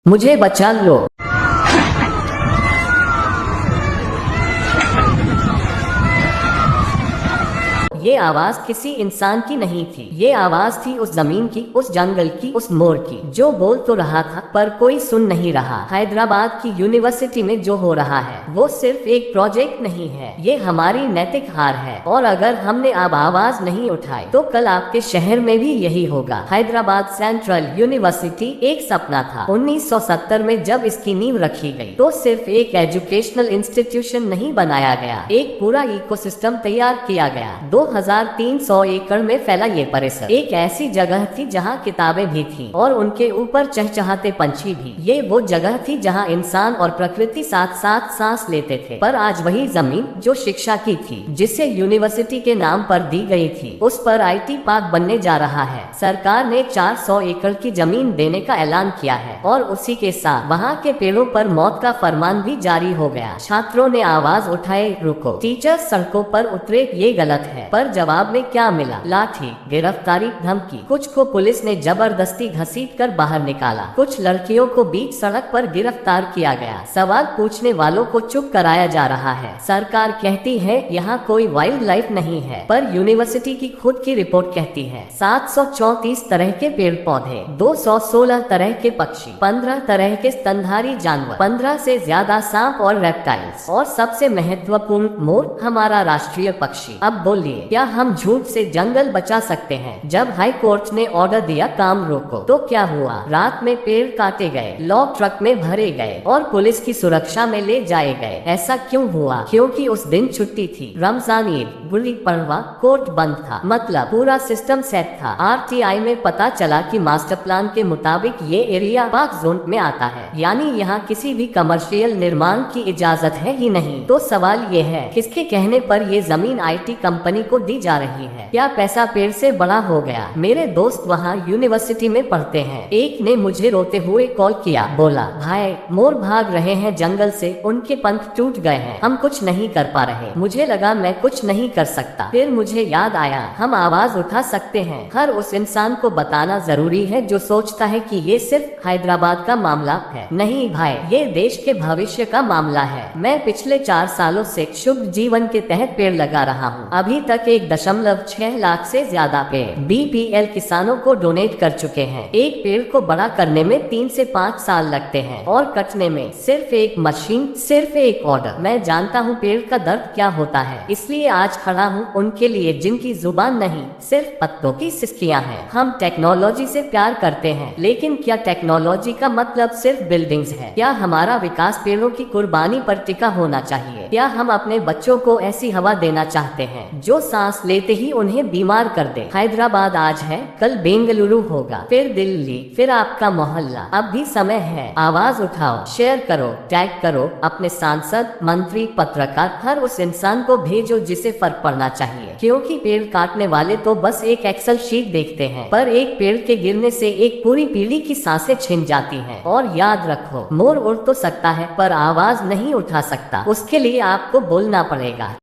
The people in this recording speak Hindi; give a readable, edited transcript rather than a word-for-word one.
मुझे बचा लो। ये आवाज किसी इंसान की नहीं थी, ये आवाज थी उस जमीन की, उस जंगल की, उस मोर की, जो बोल तो रहा था पर कोई सुन नहीं रहा। हैदराबाद की यूनिवर्सिटी में जो हो रहा है वो सिर्फ एक प्रोजेक्ट नहीं है, ये हमारी नैतिक हार है। और अगर हमने अब आवाज नहीं उठाई तो कल आपके शहर में भी यही होगा। हैदराबाद सेंट्रल यूनिवर्सिटी एक सपना था। 1970 में जब इसकी नींव रखी गई तो सिर्फ एक एजुकेशनल इंस्टीट्यूशन नहीं बनाया गया, एक पूरा इकोसिस्टम तैयार किया गया। 2300 एकड़ में फैला ये परिसर एक ऐसी जगह थी जहाँ किताबें भी थी और उनके ऊपर चहचहाते पंछी भी। ये वो जगह थी जहाँ इंसान और प्रकृति साथ साथ सांस लेते थे। पर आज वही जमीन जो शिक्षा की थी, जिसे यूनिवर्सिटी के नाम पर दी गई थी, उस पर IT पार्क बनने जा रहा है। सरकार ने 400 एकड़ की जमीन देने का ऐलान किया है और उसी के साथ वहाँ के पेड़ों पर मौत का फरमान भी जारी हो गया। छात्रों ने आवाज उठाए, रुको। टीचर्स सड़कों पर उतरे, ये गलत है। पर जवाब में क्या मिला? लाठी, गिरफ्तारी, धमकी। कुछ को पुलिस ने जबरदस्ती घसीटकर बाहर निकाला, कुछ लड़कियों को बीच सड़क पर गिरफ्तार किया गया। सवाल पूछने वालों को चुप कराया जा रहा है। सरकार कहती है यहाँ कोई वाइल्ड लाइफ नहीं है, पर यूनिवर्सिटी की खुद की रिपोर्ट कहती है 734 तरह के पेड़ पौधे, 216 तरह के पक्षी, 15 तरह के स्तनधारी जानवर, 15 से ज्यादा सांप और रेप्टाइल्स, और सबसे महत्वपूर्ण मोर, हमारा राष्ट्रीय पक्षी। अब बोलिए, क्या हम झूठ से जंगल बचा सकते हैं? जब हाई कोर्ट ने ऑर्डर दिया काम रोको, तो क्या हुआ? रात में पेड़ काटे गए, लॉग ट्रक में भरे गए और पुलिस की सुरक्षा में ले जाए गए। ऐसा क्यों हुआ? क्योंकि उस दिन छुट्टी थी, रमजान ईद, गुड़ी पड़वा, कोर्ट बंद था, मतलब पूरा सिस्टम सेट था। RTI में पता चला कि मास्टर प्लान के मुताबिक ये एरिया पार्क जोन में आता है, यानी यहाँ किसी भी कमर्शियल निर्माण की इजाजत है ही नहीं। तो सवाल ये है, किसके कहने पर ये जमीन IT कंपनी को दी जा रही है? क्या पैसा पेड़ से बड़ा हो गया? मेरे दोस्त वहाँ यूनिवर्सिटी में पढ़ते हैं। एक ने मुझे रोते हुए कॉल किया, बोला, भाई मोर भाग रहे हैं जंगल से, उनके पंख टूट गए हैं, हम कुछ नहीं कर पा रहे। मुझे लगा मैं कुछ नहीं कर सकता, फिर मुझे याद आया हम आवाज उठा सकते हैं। हर उस इंसान को बताना जरूरी है जो सोचता है कि ये सिर्फ हैदराबाद का मामला है। नहीं भाई, ये देश के भविष्य का मामला है। मैं पिछले 4 सालों से शुभ जीवन के तहत पेड़ लगा रहा हूँ। अभी तक 1.6 लाख से ज्यादा पेड़ BPL किसानों को डोनेट कर चुके हैं। एक पेड़ को बड़ा करने में 3 से 5 साल लगते हैं और कटने में सिर्फ एक मशीन, सिर्फ एक ऑर्डर। मैं जानता हूँ पेड़ का दर्द क्या होता है, इसलिए आज खड़ा हूँ उनके लिए जिनकी जुबान नहीं, सिर्फ पत्तों की सिसकियाँ हैं। हम टेक्नोलॉजी से प्यार करते हैं, लेकिन क्या टेक्नोलॉजी का मतलब सिर्फ बिल्डिंग्स है? क्या हमारा विकास पेड़ों की कुर्बानी पर टिका होना चाहिए? क्या हम अपने बच्चों को ऐसी हवा देना चाहते हैं जो सांस लेते ही उन्हें बीमार कर दे? हैदराबाद आज है, कल बेंगलुरु होगा, फिर दिल्ली, फिर आपका मोहल्ला। अब भी समय है, आवाज उठाओ, शेयर करो, टैग करो अपने सांसद, मंत्री, पत्रकार, हर उस इंसान को भेजो जिसे फर्क पड़ना चाहिए। क्योंकि पेड़ काटने वाले तो बस एक एक्सेल शीट देखते हैं, पर एक पेड़ के गिरने से एक पूरी पीढ़ी की सांसें छिन जाती हैं। और याद रखो, मोर उड़ तो सकता है पर आवाज नहीं उठा सकता, उसके लिए आपको बोलना पड़ेगा।